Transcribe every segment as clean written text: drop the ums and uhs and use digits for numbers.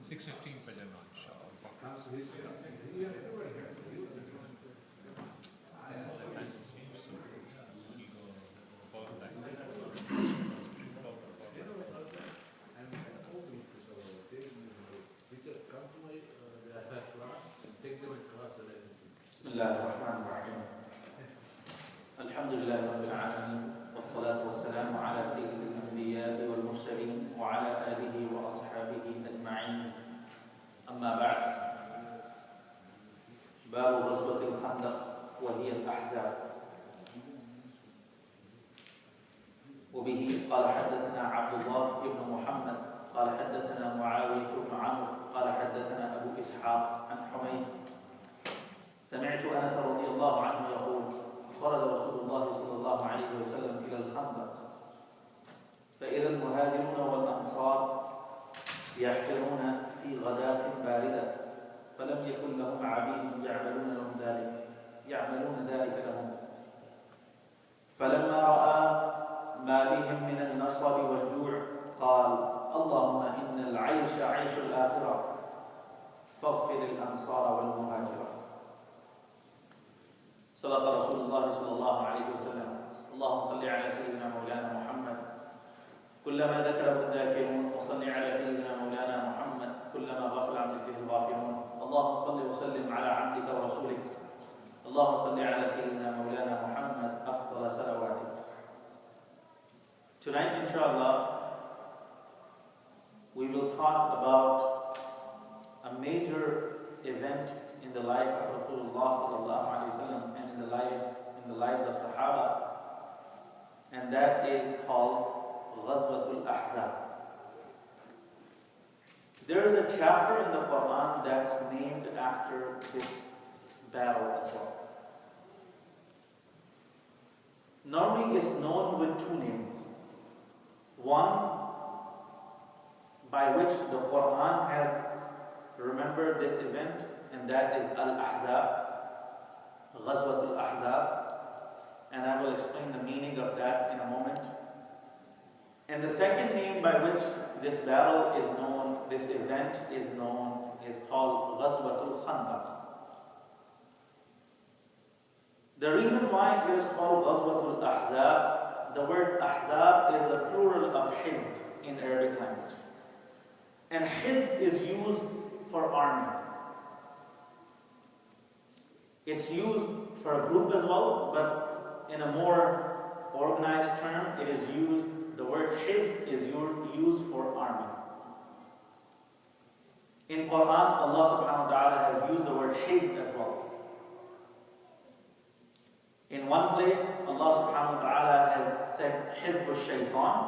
6:15 per Jama, inshallah. بسم الله الرحمن الرحيم. الحمد لله رب العالمين، والصلاة والسلام على سيد الأنبياء والمرسلين وعلى آله وأصحابه أجمعين. أما بعد، باب غزوة الخندق وهي الأحزاب. وبه قال حدثنا عبد الله بن محمد قال حدثنا معاوية بن عمرو قال حدثنا أبو إسحاق عن حميد سمعت أنس رضي الله عنه يقول: خرج رسول الله صلى الله عليه وسلم إلى الخندق فإذا المهاجرون والأنصار يحفرون في غداة باردة فلم يكن لهم عبيد يعملون ذلك لهم. فلما رأى ما بهم من النصب والجوع قال: اللهم إن العيش عيش الآخرة فاغفر الأنصار والمهاجرة. صدق رسول الله صلى الله عليه وسلم. اللهم صل على سيدنا مولانا محمد كلما ذكره الذاكرون، وصل على سيدنا مولانا محمد كلما غفل عن ذكره الغافلون. اللهم صل وسلم على عبدك ورسولك. اللهم صل على سيدنا مولانا محمد أفضل صلواتك. Tonight, inshallah, we will talk about a major event in the life of Rasulullah sallallahu alaihi wasallam and in the lives of Sahaba, and that is called Ghazwat al-Ahzab. There is a chapter in the Quran that's named after this battle as well. Normally it's known with two names. One by which the Quran has remembered this event, and that is Al-Ahzab, Ghazwat al-Ahzab, and I will explain the meaning of that in a moment. And the second name by which this battle is known, this event is known, is called Ghazwat al-Khandaq. The reason why it is called Ghazwat al-Ahzab, the word Ahzab is the plural of Hizb in Arabic language. And Hizb is used for army. It's used for a group as well, but in a more organized term, it is used, the word Hizb is used for army. In Quran, Allah subhanahu wa ta'ala has used the word Hizb as well. In one place, Allah subhanahu wa ta'ala has said Hizb al-Shaytan,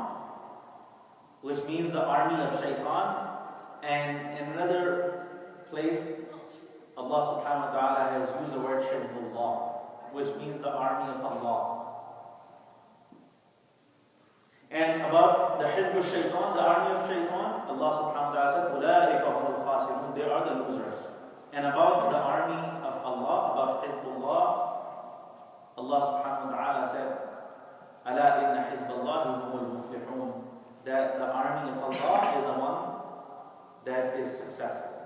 which means the army of Shaytan. And in another place, Allah subhanahu wa ta'ala has used the word Hizbullah, which means the army of Allah. And about the Hizb al-Shaytan, the army of Shaytan, Allah subhanahu wa ta'ala said, أُولَٰئِكَ هُمُ الْخَاسِرُونَ, they are the losers. And about the army of Allah, about Hizbullah, Allah subhanahu wa ta'ala said, أَلَا إِنَّ حِزْبَ اللَّهِ هُمُ الْمُفْلِحُونَ, that the army of Allah is the one that is successful.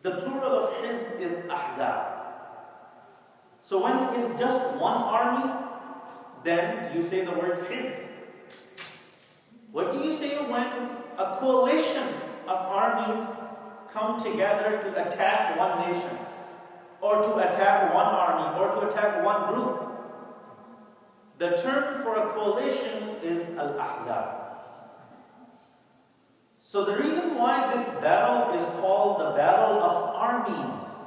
The plural of Hizb is Ahzab. So when it's just one army, then you say the word Hizb. What do you say when a coalition of armies come together to attack one nation, or to attack one army, or to attack one group? The term for a coalition is Al-Ahzab. So the reason why this battle is called the Battle of Armies,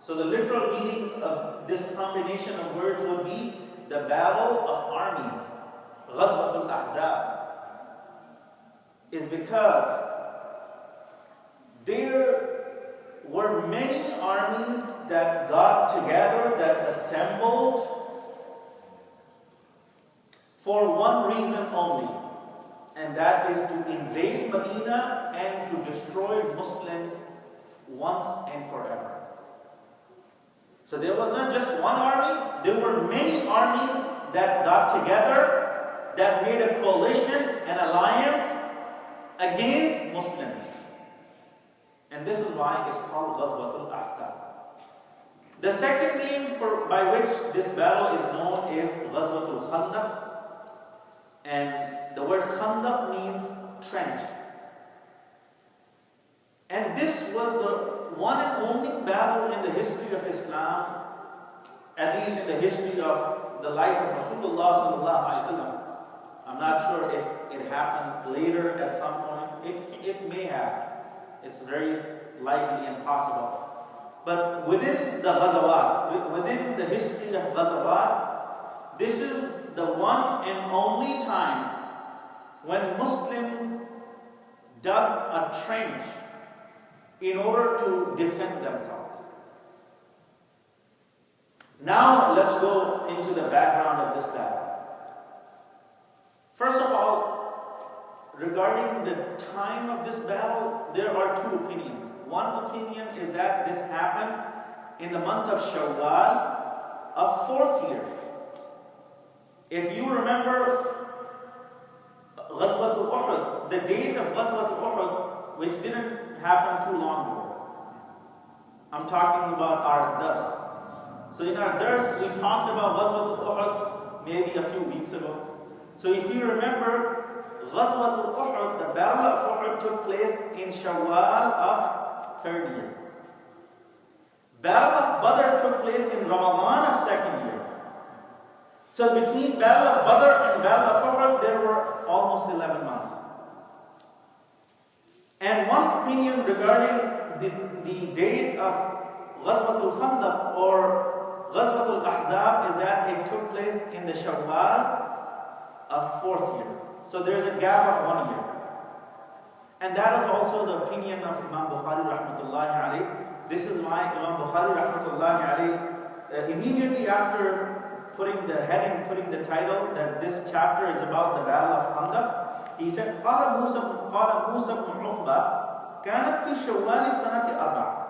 so the literal meaning of this combination of words would be the Battle of Armies, Ghazwat al-Ahzab, is because there were many armies that got together, that assembled for one reason only, and that is to invade Medina and to destroy Muslims once and forever. So there was not just one army, there were many armies that got together, that made a coalition, an alliance against Muslims. And this is why it's called Ghazwatul Ahzab. The second name by which this battle is known is Ghazwatul Khandaq. And the word Khandaq means trench. And this was the one and only battle in the history of Islam, at least in the history of the life of Rasulullah sallallahu alaihi wasallam. I'm not sure if it happened later at some point. It may have. It's very likely and possible. But within the Ghazawat, within the history of Ghazawat, this is the one and only time when Muslims dug a trench in order to defend themselves. Now let's go into the background of this battle. First of all, regarding the time of this battle, there are two opinions. One opinion is that this happened in the month of Shawwal of 4th year. If you remember Ghazwatul Uhud, the date of Ghazwatul Uhud, which didn't happen too long ago. I'm talking about our dars. So in our dars, we talked about Ghazwatul Uhud maybe a few weeks ago. So if you remember, Ghazwatul Uhud, the battle of Uhud took place in Shawwal of 3rd year. Battle of Badr took place in Ramadan of 2nd year. So between Battle of Badr and Battle of Uhud, there were almost 11 months. And one opinion regarding the date of Ghazwatul Khandaq or Ghazwatul Ahzab is that it took place in the Shawwal of 4th year. So there is a gap of 1 year. And that is also the opinion of Imam Bukhari rahmatullahi alayhi. This is why Imam Bukhari rahmatullahi alayhi, immediately after putting the heading, putting the title that this chapter is about the battle of Khandaq, he said, قال موسى بن عقبة كانت في شوال سنة 4.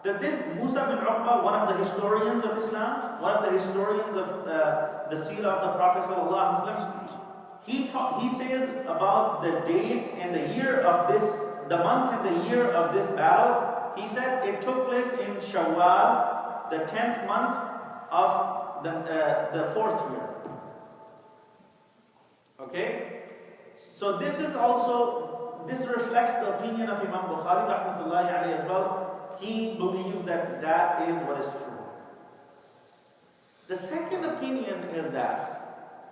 That this Musa bin Uqba, one of the historians of Islam, one of the historians of the seerah of the Prophet sallallahu alaihi wasallam, he says about the date and the year of this, the month and the year of this battle. He said it took place in Shawwal, the 10th month of the 4th year. Okay? So this reflects the opinion of Imam Bukhari rahmatullahi alayhi as well. He believes that that is what is true. The second opinion is that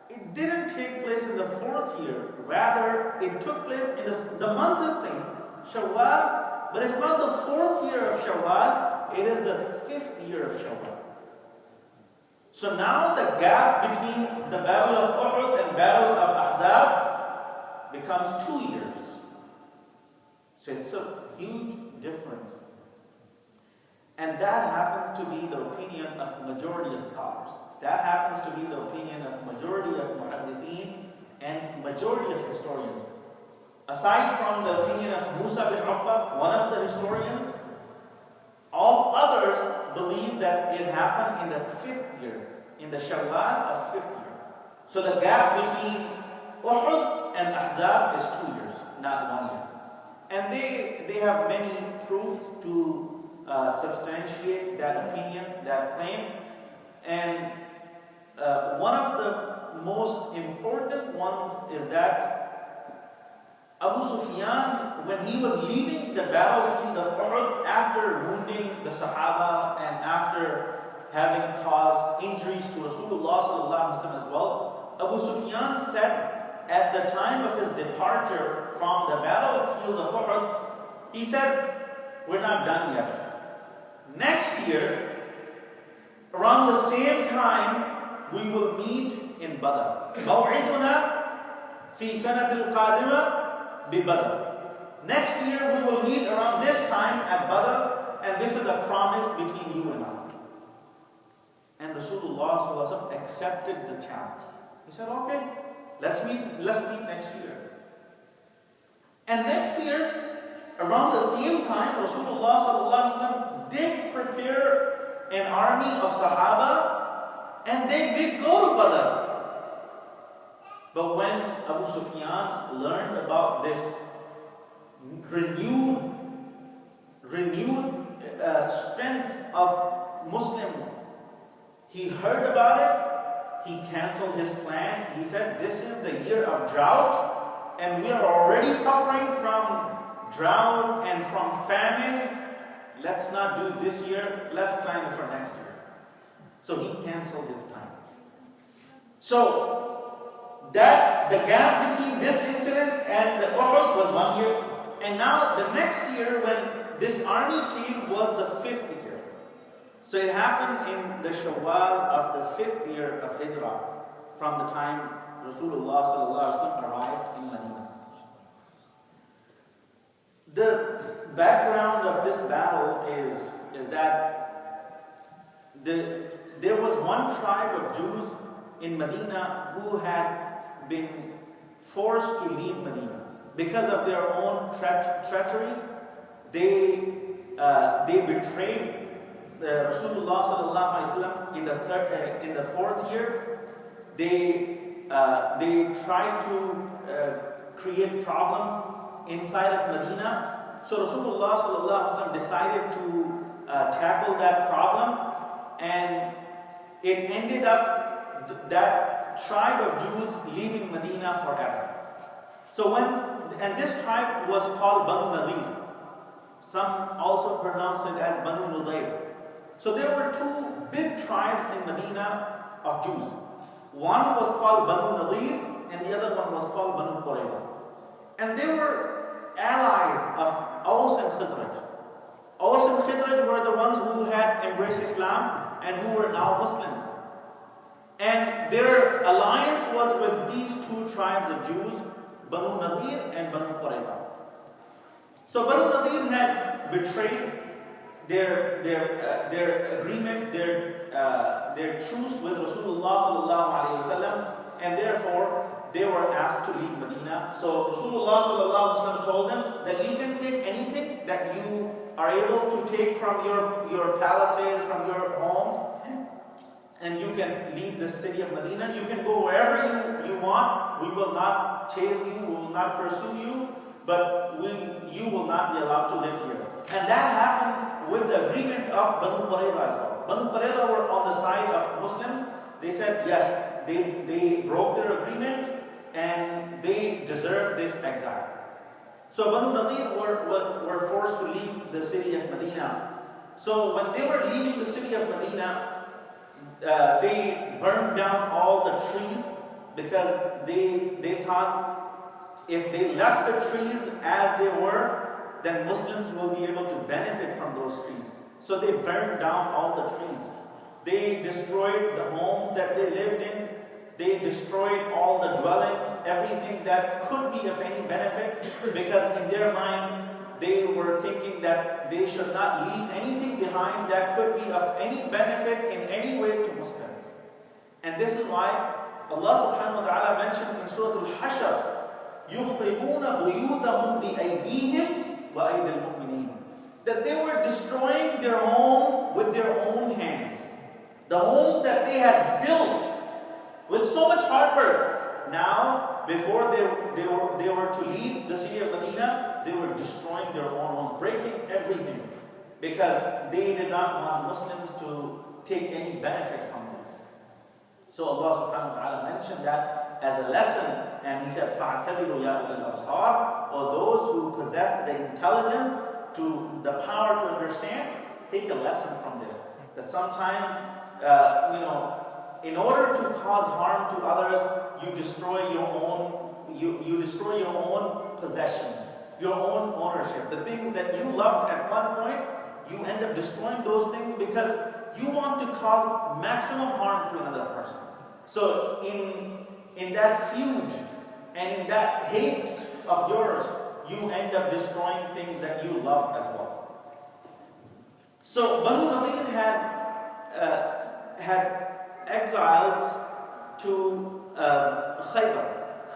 it didn't take place in the 4th year. Rather, it took place in the month is same, Shawwal, but it's not the 4th year of Shawwal, it is the 5th year of Shawwal. So now the gap between the Battle of Uhud and Battle of Ahzab becomes 2 years. So it's a huge difference. And that happens to be the opinion of majority of scholars. That happens to be the opinion of majority of muhaddithin and majority of historians. Aside from the opinion of Musa bin Uqba, one of the historians, all others believe that it happened in the 5th year, in the Shawwal of 5th year. So the gap between Uhud and Ahzab is 2 years, not 1 year. And they have many proofs to substantiate that opinion, that claim. And one of the most important ones is that Abu Sufyan, when he was leaving the battlefield of Uhud after wounding the Sahaba and after having caused injuries to Rasulullah sallallahu alaihi wasallam as well, Abu Sufyan said at the time of his departure from the battlefield of Uhud, he said, "We're not done yet. Next year, around the same time, we will meet in Badr. موعدنا في سنة القادمة ببدر. Next year we will meet around this time at Badr, and this is a promise between you and us." And Rasulullah sallallahu alaihi wasallam accepted the challenge. He said, "Okay, let's meet next year." And next year, around the same time, Rasulullah sallallahu alaihi wasallam did prepare an army of Sahaba, and they did go to Badr. But when Abu Sufyan learned about this renewed renewed strength of Muslims, he heard about it, he cancelled his plan. He said, this is the year of drought, and we are already suffering from drought and from famine. Let's not do it this year, let's plan it for next year. So he cancelled his plan. So that the gap between this incident and the Uhud was 1 year. And now the next year when this army came was the 5th year. So it happened in the Shawwal of the 5th year of Hijrah, from the time Rasulullah arrived in Medina. The background of this battle is that there was one tribe of Jews in Medina who had been forced to leave Medina because of their own treachery. They betrayed Rasulullah sallallahu alaihi wasallam in the 4th year. They tried to create problems inside of Medina. So Rasulullah sallallahu alaihi wasallam decided to tackle that problem, and it ended up that tribe of Jews leaving Medina forever. So and this tribe was called Banu Nadir. Some also pronounce it as Banu Nudayr. So there were 2 big tribes in Medina of Jews. One was called Banu Nadir and the other one was called Banu Qurayza. And they were allies of Aus and Khazraj. Aus and Khazraj were the ones who had embraced Islam and who were now Muslims. And their alliance was with these 2 tribes of Jews, Banu Nadir and Banu Qurayza. So Banu Nadir had betrayed their agreement, their truce with Rasulullah sallallahu alaihi wasallam, and therefore they were asked to leave Medina. So Rasulullah sallallahu alaihi wasallam told them that you can take anything that you are able to take from your palaces, from your homes, and you can leave the city of Medina. You can go wherever you want. We will not chase you, we will not pursue you, but you will not be allowed to live here. And that happened with the agreement of Banu Qurayza as well. Banu Qurayza were on the side of Muslims. They said yes, they broke their agreement and they deserved this exile. So Banu Nadir were forced to leave the city of Medina. So when they were leaving the city of Medina, they burned down all the trees because they thought if they left the trees as they were, then Muslims will be able to benefit from those trees. So they burned down all the trees. They destroyed the homes that they lived in. They destroyed all the dwellings, everything that could be of any benefit, because in their mind they were thinking that they should not leave anything behind that could be of any benefit in any way to Muslims. And this is why Allah subhanahu wa ta'ala mentioned in Surah Al-Hashr, يُخْرِبُونَ بُيُوتَهُمْ بِأَيْدِيهِمْ وَأَيْدِي الْمُؤْمِنِينَ, that they were destroying their homes with their own hands. The homes that they had built with so much hard work. Now, before they were to leave the city of Medina, they were destroying their own homes, breaking everything, because they did not want Muslims to take any benefit from this. So Allah subhanahu wa ta'ala mentioned that as a lesson, and He said, فَاعْتَبِرُوا يَا أُولِي الْأَبْصَارِ, or those who possess the intelligence, to the power to understand, take a lesson from this. That sometimes, in order to cause harm to others, you destroy your own, you destroy your own possessions, your own ownership. The things that you loved at one point, you end up destroying those things because you want to cause maximum harm to another person. So in that feud and in that hate of yours, you end up destroying things that you love as well. So Banu Nadir had exiled to Khaybar.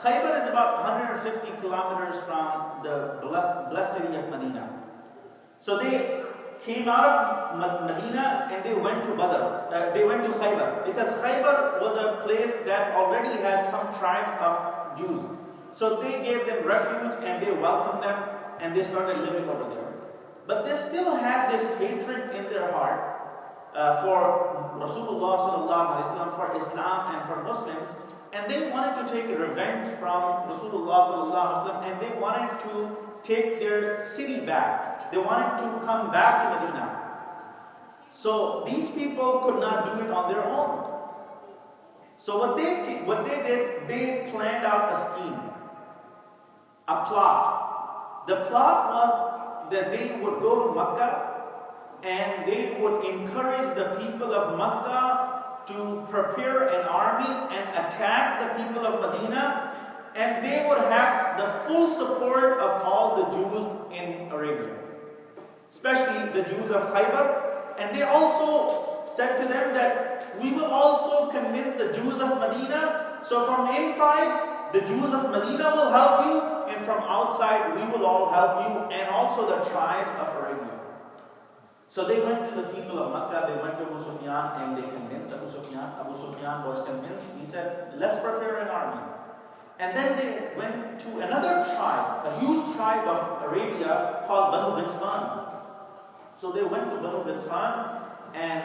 Khaybar is about 150 kilometers from the blessed city of Medina. So they came out of Medina and they went to Badr. They went to Khaybar because Khaybar was a place that already had some tribes of Jews. So they gave them refuge and they welcomed them and they started living over there. but they still had this hatred in their heart for Rasulullah sallallahu alaihi wasallam, for Islam and for Muslims, and they wanted to take revenge from Rasulullah sallallahu alaihi wasallam, and they wanted to take their city back. They wanted to come back to Medina. So these people could not do it on their own. So what they did, they planned out a scheme, a plot. The plot was that they would go to Makkah and they would encourage the people of Makkah to prepare an army and attack the people of Medina, and they would have the full support of all the Jews in Arabia, especially the Jews of Khaybar. And they also said to them that we will also convince the Jews of Medina. So from inside, the Jews of Medina will help you, and from outside, we will all help you, and also the tribes of Arabia. So they went to the people of Makkah, they went to Abu Sufyan, and they convinced Abu Sufyan. Abu Sufyan was convinced. He said, let's prepare an army. And then they went to another tribe, a huge tribe of Arabia called Banu Ghatfan. So they went to Banu Ghatfan, and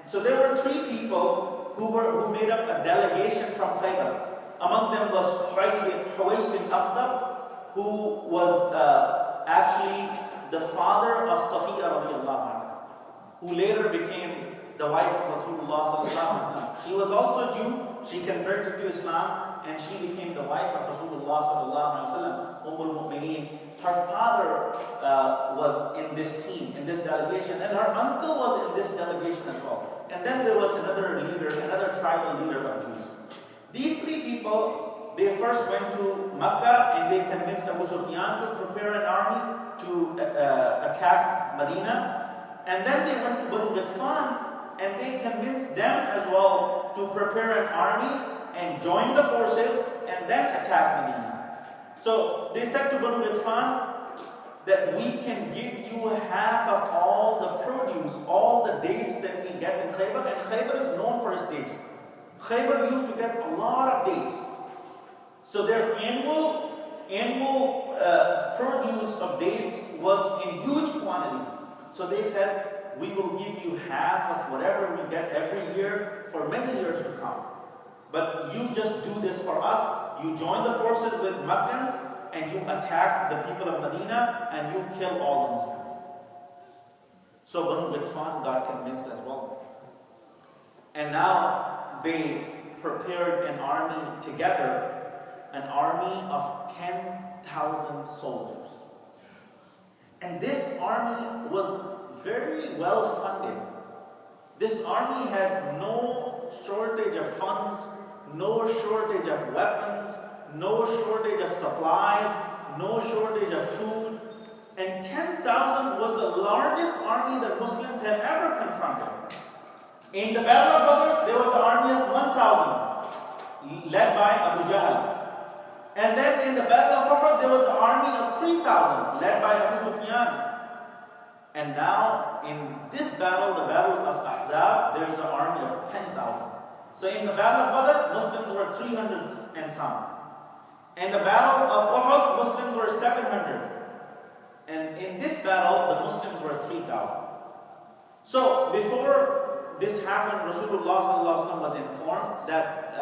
so there were 3 people who made up a delegation from Khaybar. Among them was Huway bin Akhdab, who was actually the father of Safiya radiallahu anha, who later became the wife of Rasulullah sallallahu alaihi wasallam. She was also Jew. She converted to Islam, and she became the wife of Rasulullah sallallahu alaihi wasallam, Mu'mineen. Her father was in this team, in this delegation, and her uncle was in this delegation as well. And then there was another leader, another tribal leader of Jews. These 3 people, they first went to Makkah and they convinced Abu Sufyan to prepare an army to attack Medina. And then they went to Banu Ghatfan and they convinced them as well to prepare an army and join the forces and then attack Medina. So they said to Banu Ghatfan that we can give you half of all the produce, all the dates that we get in Khaybar, and Khaybar is known for its dates. Khaybar used to get a lot of dates. So their annual produce of dates was in huge quantity. So they said, we will give you half of whatever we get every year for many years to come. But you just do this for us. You join the forces with Meccans and you attack the people of Medina and you kill all the Muslims. So Banu Ghatfan got convinced as well. And now they prepared an army together, an army of 10,000 soldiers. And this army was very well funded. This army had no shortage of funds, no shortage of weapons, no shortage of supplies, no shortage of food. And 10,000 was the largest army that Muslims had ever confronted. In the Battle of Badr, there was an army of 1,000 led by Abu Jahl. And then in the Battle of Uhud, there was an army of 3,000 led by Abu Sufyan. And now in this battle, the Battle of Ahzab, there is an army of 10,000. So in the Battle of Badr, Muslims were 300 and some. In the Battle of Uhud, Muslims were 700. And in this battle, the Muslims were 3,000. So before this happened, Rasulullah was informed that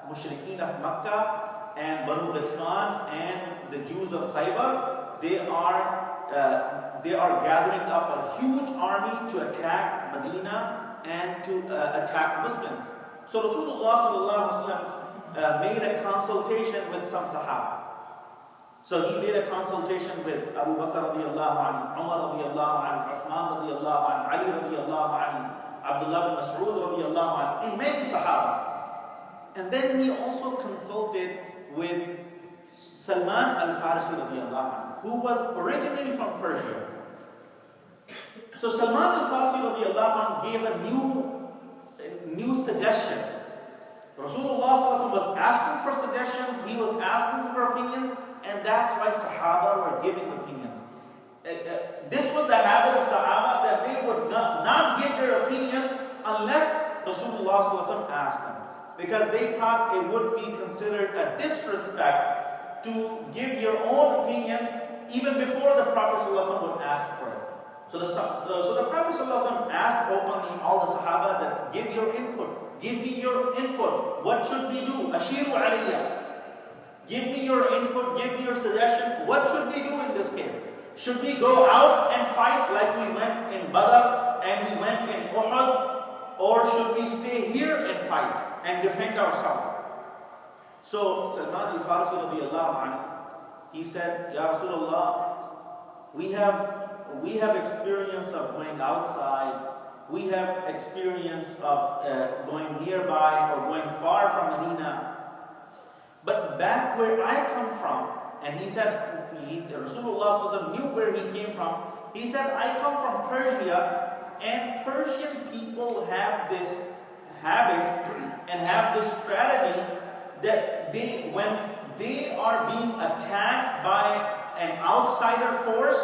mushrikeen of Makkah and Banu Ghatfan and the Jews of Khaybar, they are gathering up a huge army to attack Medina and to attack Muslims. So Rasulullah made a consultation with some Sahaba. So he made a consultation with Abu Bakr radiallahu anhu, Umar radiallahu anhu, Uthman radiallahu anhu, Ali radiallahu anhu, Abdullah bin Mas'ud radiallahu anhu, and many Sahaba. And then he also consulted with Salman al-Farisi radiallahu anhu, who was originally from Persia. So Salman al-Farisi radiallahu anhu gave a new suggestion. Rasulullah was asking for suggestions, he was asking for opinions, and that's why Sahaba were giving opinions. This was the habit of Sahaba, that they would not give their opinion unless Rasulullah asked them. Because they thought it would be considered a disrespect to give your own opinion even before the Prophet would ask for it. So the Prophet ﷺ asked openly all the Sahaba that give your input. Give me your input. What should we do? Ashiru alayya. Give me your input, give me your suggestion. What should we do in this case? Should we go out and fight like we went in Badr and we went in Uhud? Or should we stay here and fight and defend ourselves? So Salman al-Farsi radiyallahu anhu, he said, Ya Rasulullah, we have experience of going outside. We have experience of going nearby or going far from Medina. But back where I come from, and he said, Rasulullah knew where he came from. He said, I come from Persia, and Persian people have this habit and have this strategy that when they are being attacked by an outsider force,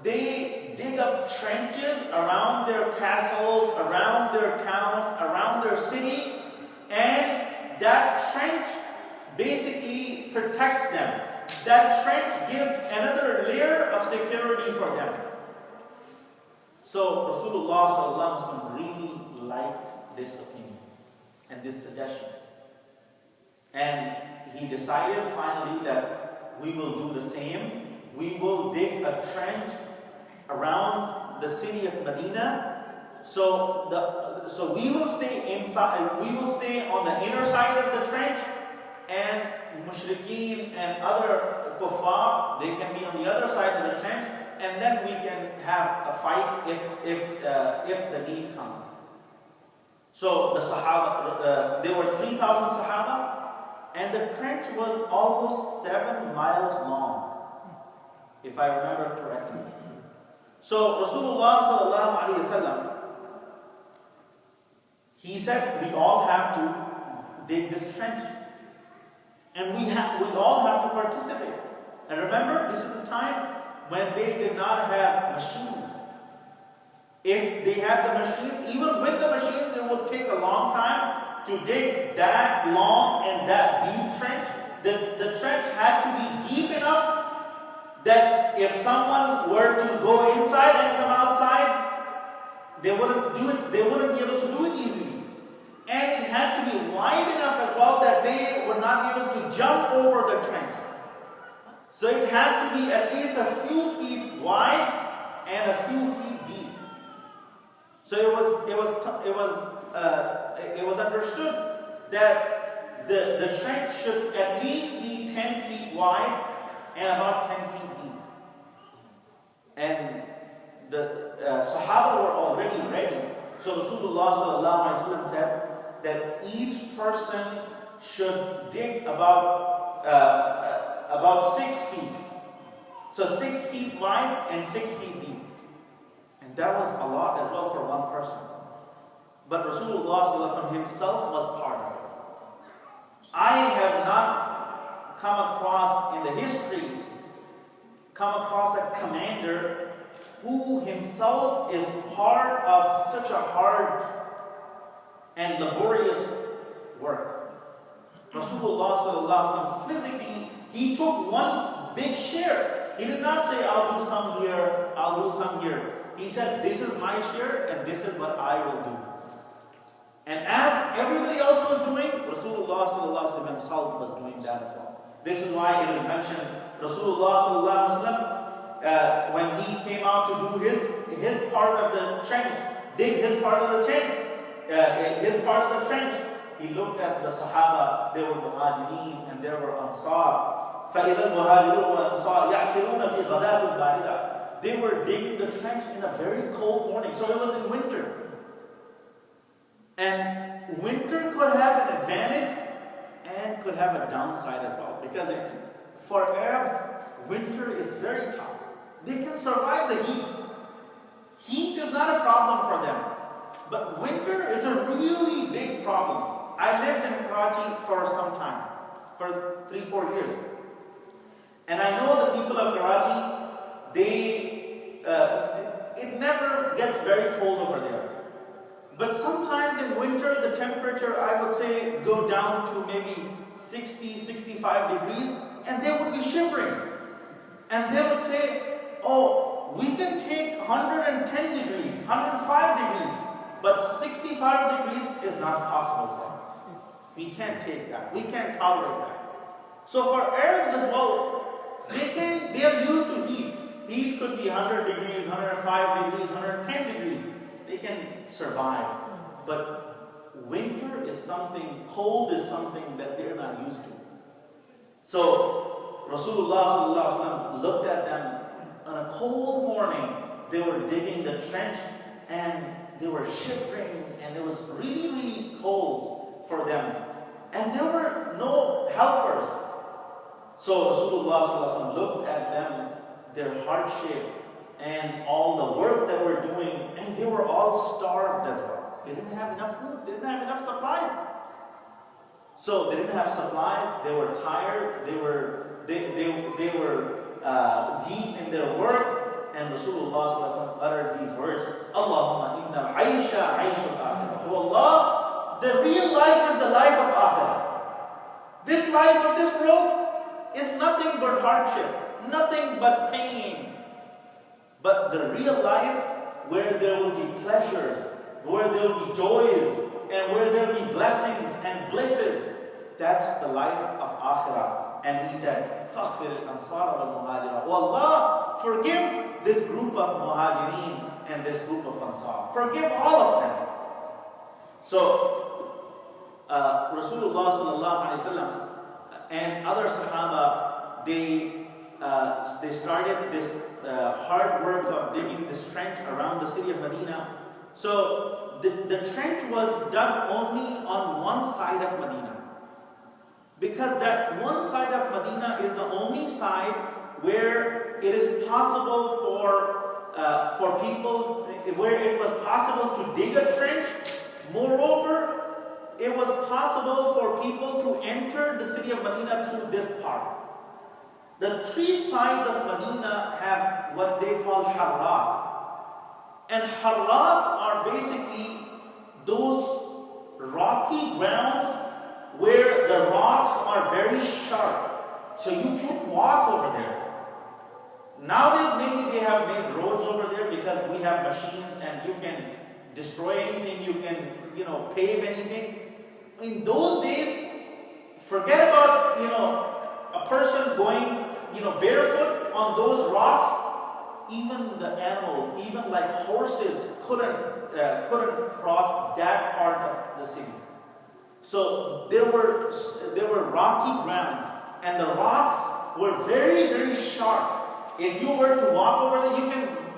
they dig up trenches around their castles, around their town, around their city, and that trench basically protects them. That trench gives another layer of security for them. So Rasulullah really liked this opinion and this suggestion. And he decided finally that we will do the same. We will dig a trench around the city of Medina. So we will stay inside. We will stay on the inner side of the trench, and mushrikeen and other kuffar, they can be on the other side of the trench, and then we can have a fight if the need comes. So the Sahaba, there were 3,000 Sahaba, and the trench was almost 7 miles long, if I remember correctly. So Rasulullah sallallahu alaihi wasallam, he said we all have to dig this trench, and we all have to participate. And remember, this is the time when they did not have machines. If they had the machines, even with the machines, it would take a long time to dig that long and that deep trench. The trench had to be deep enough that if someone were to go inside and come outside, they wouldn't do it. They wouldn't be able to do it easily. And it had to be wide enough as well that they would not be able to jump over the trench. So it had to be at least a few feet wide and a few feet deep. So it was understood that the trench should at least be 10 feet wide and about 10 feet deep. And the Sahaba were already ready. So Rasulullah said that each person should dig about 6 feet. So 6 feet wide and 6 feet deep. And that was a lot as well for one person. But Rasulullah himself was part of it. I have not come across in the history, a commander who himself is part of such a hard and laborious work. Rasulullah physically, he took one big share. He did not say, I'll do some here, I'll do some here. He said, this is my share and this is what I will do. And as everybody else was doing, Rasulullah himself was doing that as well. This is why it is mentioned, Rasulullah when he came out to do his part of the trench, dig his part of the trench, he looked at the Sahaba. There were Muhajirin and there were Ansar. فَإِذَا الْمُهَاجِرُونَ وَالْأَنصَارُ يَحْفِرُونَ فِي غَدَاةٍ بَارِدَةٍ. They were digging the trench in a very cold morning. So it was in winter. And winter could have an advantage and could have a downside as well. Because for Arabs, winter is very tough. They can survive the heat. Heat is not a problem for them. But winter is a really big problem. I lived in Karachi for some time, for 3-4 years. And I know the people of Karachi, it never gets very cold over there. But sometimes in winter, the temperature, I would say, go down to maybe 60, 65 degrees, and they would be shivering. And they would say, oh, we can take 110 degrees, 105 degrees, but 65 degrees is not possible for us. We can't take that. We can't tolerate that. So for Arabs as well, they are used to heat. Heat could be 100 degrees, 105 degrees, 110 degrees. They can survive. But winter is something, cold is something that they're not used to. So Rasulullah looked at them on a cold morning. They were digging the trench and they were shivering and it was really, really cold for them. And there were no helpers. So Rasulullah looked at them, their hardship and all the work that we're doing, and they were all starved as well. They didn't have enough food, they didn't have enough supplies. So they didn't have supplies, they were tired, they were deep in their work, and Rasulullah uttered these words, Allahumma inna aisha aishul akhirah. Oh Allah, the real life is the life of akhirah. This life of this world is nothing but hardships, nothing but pain. But the real life, where there will be pleasures, where there will be joys, and where there will be blessings and blisses, that's the life of akhirah. And he said, فَاغْفِرِ الْأَنصَارَ وَالْمُهَاجِرَةِ. Oh Allah, forgive this group of muhajirin and this group of ansar. Forgive all of them. So, Rasulullah sallallahu alaihi wasallam and other Sahaba, they started this hard work of digging this trench around the city of Medina. So the trench was dug only on one side of Medina, because that one side of Medina is the only side where it is possible for people, where it was possible to dig a trench. Moreover, it was possible for people to enter the city of Medina through this part. The three sides of Medina have what they call harrat. And harrat are basically those rocky grounds where the rocks are very sharp. So you can't walk over there. Nowadays maybe they have made roads over there because we have machines and you can destroy anything, you can, pave anything. In those days, forget about, a person going, barefoot on those rocks. Even the animals, even like horses, couldn't cross that part of the city. So there were rocky grounds, and the rocks were very, very sharp. If you were to walk over there,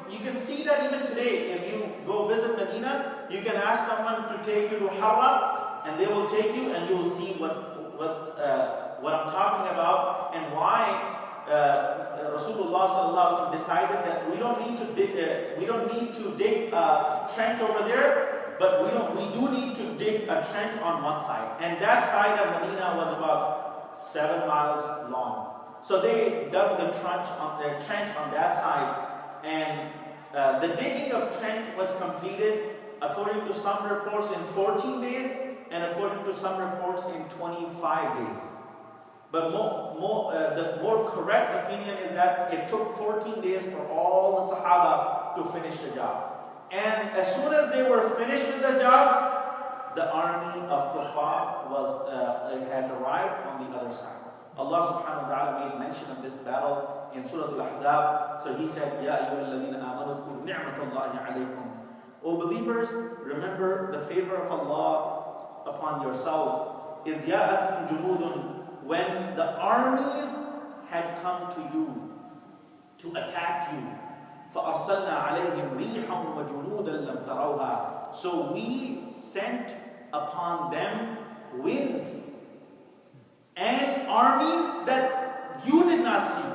you can see that even today. If you go visit Medina, you can ask someone to take you to Haram, and they will take you, and you will see what I'm talking about, and why Rasulullah decided that we don't need to dig a trench over there, but we do need to dig a trench on one side, and that side of Medina was about 7 miles long. So they dug the trench on that side, and the digging of trench was completed, according to some reports, in 14 days, and according to some reports in 25 days. But the more correct opinion is that it took 14 days for all the Sahaba to finish the job. And as soon as they were finished with the job, the army of Kuffar had arrived on the other side. Allah subhanahu wa ta'ala made mention of this battle in Surah Al-Ahzab. So he said, Ya ayyuhalladhina amanu dhkuru ni'matallahi alaykum. O believers, remember the favor of Allah upon yourselves. إِذْ جَاءَتْكُمْ جُنُودٌ, when the armies had come to you to attack you. فَأَرْسَلْنَا عَلَيْهِمْ رِيحًا وَجُنُودًا لَمْ تَرَوْهَا. So we sent upon them winds and armies that you did not see,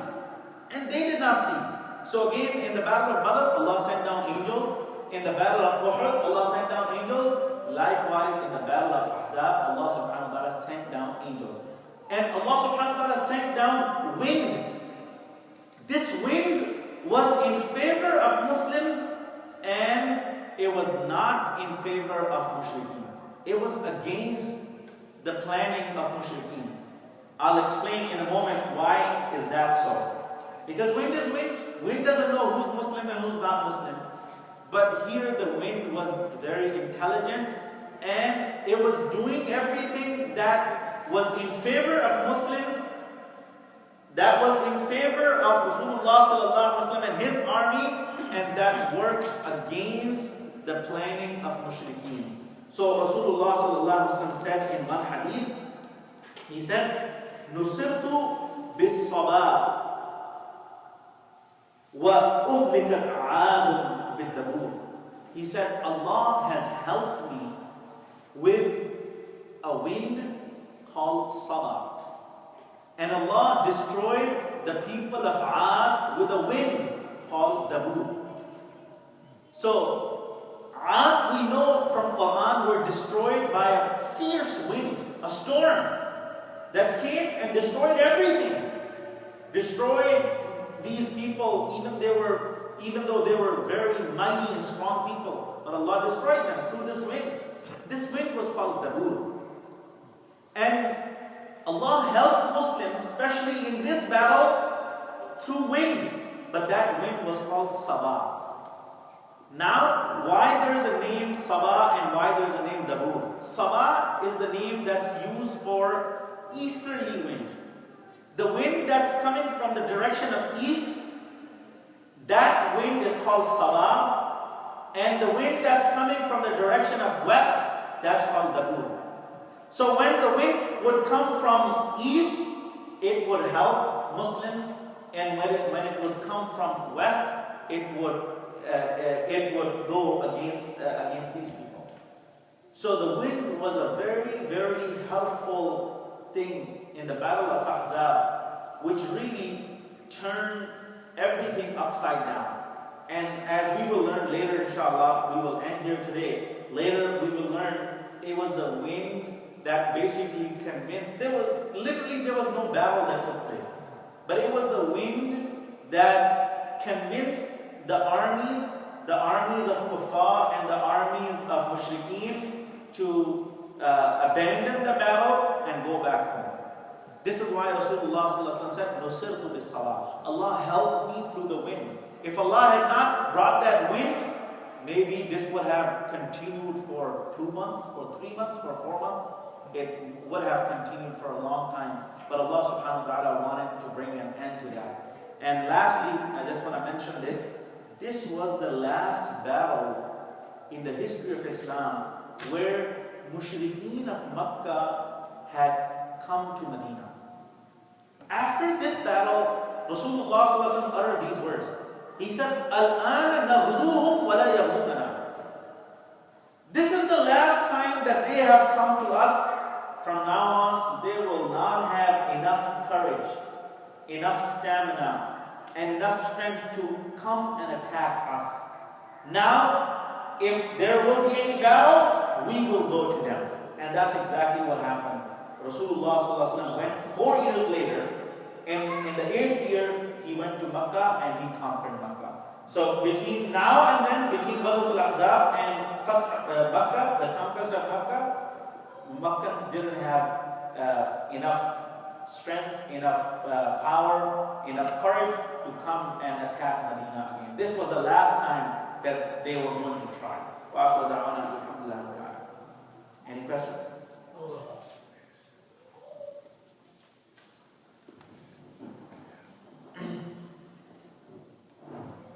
and they did not see. So again, in the battle of Badr, Allah sent down angels. In the battle of Uhud, Allah sent down angels. Likewise, in the battle of Ahzab, Allah subhanahu wa ta'ala sent down angels. And Allah subhanahu wa ta'ala sent down wind. This wind was in favor of Muslims, and it was not in favor of mushrikeen. It was against the planning of mushrikeen. I'll explain in a moment why is that so. Because wind is wind. wind doesn't know who's Muslim and who's not Muslim. But here the wind was very intelligent and it was doing everything that was in favor of Muslims, that was in favor of Rasulullah sallallahu alaihi wasallam and his army, and that worked against the planning of mushrikeen. So Rasulullah sallallahu alaihi wasallam said in one hadith, he said, "Nusirtu bis-sabah wa uhlikat 'ad bid-dabur." He said, Allah has helped me with a wind called Sabah. And Allah destroyed the people of 'Ad with a wind called Dabur. So, 'Ad, we know from Quran, were destroyed by a fierce wind, a storm that came and destroyed everything. Destroyed these people, even though they were very mighty and strong people. But Allah destroyed them through this wind. This wind was called Dabur. And Allah helped Muslims, especially in this battle, through wind. But that wind was called Sabah. Now, why there is a name Sabah and why there is a name Dabur? Sabah is the name that's used for easterly wind. The wind that's coming from the direction of east, that wind is called Sabah. And the wind that's coming from the direction of west, that's called Dabur. So when the wind would come from east, it would help Muslims, and when it would come from west, it would go against these people. So the wind was a very, very helpful thing in the battle of Ahzab, which really turned everything upside down. And as we will learn later, inshallah, we will end here today. Later we will learn it was the wind that basically convinced, there was no battle that took place. But it was the wind that convinced the armies of Kuffar and the armies of Mushrikeen to abandon the battle and go back home. This is why Rasulullah said, "Nusirtu bis-salah." Allah helped me through the wind. If Allah had not brought that wind, maybe this would have continued for 2 months, for 3 months, for 4 months. It would have continued for a long time. But Allah subhanahu wa ta'ala wanted to bring an end to that. And lastly, I just want to mention this. This was the last battle in the history of Islam where Mushrikeen of Makkah had come to Medina. After this battle, Rasulullah uttered these words. He said, "Al-ana naghzuhum wa la yaghzunana." This is the last time that they have come to us. From now on, they will not have enough courage, enough stamina, and enough strength to come and attack us. Now, if there will be any battle, we will go to them. And that's exactly what happened. Rasulullah went 4 years later, and in the 8th year, he went to Makkah and he conquered Makkah. So between now and then, between Ghazwat al-Ahzab and Makkah, the conquest of Makkah, Makkans didn't have enough strength, enough power, enough courage to come and attack Medina again. This was the last time that they were going to try. Any questions?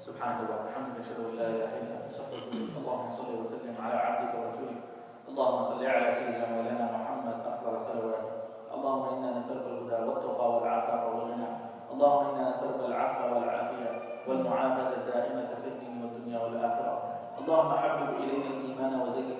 سبحانك اللهم وبحمدك اشهد ان لا اله الا انت استغفرك اللهم صل وسلم على عبدك ورسولك اللهم صل على سيدنا مولانا محمد افضل صلواتك اللهم انا نسالك الهدى والتقى والعفاف والغنى اللهم انا نسالك العفو والعافيه والمعافاه الدائمه في الدين والدنيا والاخره اللهم حبب الينا الايمان وزينه